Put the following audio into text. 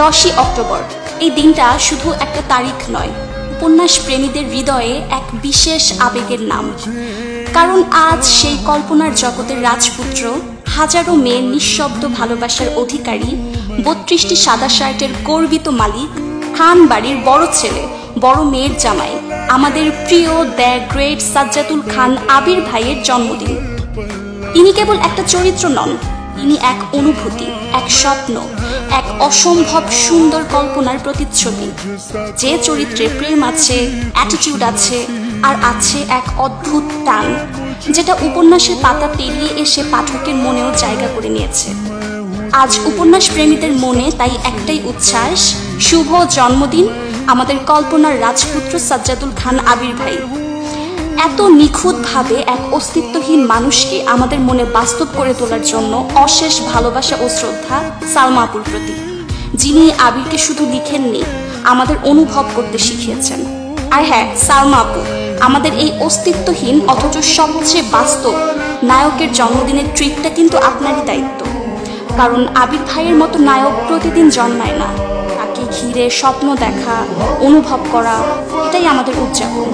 10ই October এই দিনটা শুধু একটা তারিখ নয়, উপন্যাস প্রেমীদের হৃদয়ে এক বিশেষ আবেগের নাম। কারণ আজ সেই কল্পনার জগতের রাজপুত্র, হাজারো মেয়ের নিঃশব্দ ভালোবাসার অধিকারী, 32টি সাদা শার্টের গর্বিত মালিক, খান বাড়ির বড় ছেলে, বড় মেয়ের জামাই, আমাদের প্রিয় দ্য গ্রেট সাজ্জাদুল খান আবির ভাইয়ের জন্মদিন। ইনি কেবল একটা চরিত্র নন, ইনি এক অনুভূতি, এক স্বপ্ন, এক অসম্ভব সুন্দর কল্পনার প্রতিচ্ছবি। যে চরিত্রে প্রেম আছে, অ্যাটিটিউড আছে, আর আছে এক অদ্ভুত টান, যেটা উপন্যাসের পাতা পেরিয়ে এসে পাঠকের মনেও জায়গা করে নিয়েছে। আজ উপন্যাস প্রেমীদের মনে তাই একটাই উচ্ছ্বাস, শুভ জন্মদিন আমাদের কল্পনার রাজপুত্র সাজ্জাদুল খান আবির ভাই। এত নিখুঁতভাবে এক অস্তিত্বহীন মানুষকে আমাদের মনে বাস্তব করে তোলার জন্য অশেষ ভালোবাসা ও শ্রদ্ধা সালমা আপুর প্রতি, যিনি আবিরকে শুধু লিখেননি, আমাদের অনুভব করতে শিখিয়েছেন। আর হ্যাঁ, সালমা আপু, আমাদের এই অস্তিত্বহীন অথচ সবচেয়ে বাস্তব নায়কের জন্মদিনের ট্রিটটা কিন্তু আপনারই দায়িত্ব। কারণ আবির ভাইয়ের মতো নায়ক প্রতিদিন জন্মায় না, তাকে ঘিরে স্বপ্ন দেখা, অনুভব করা, এটাই আমাদের উদযাপন।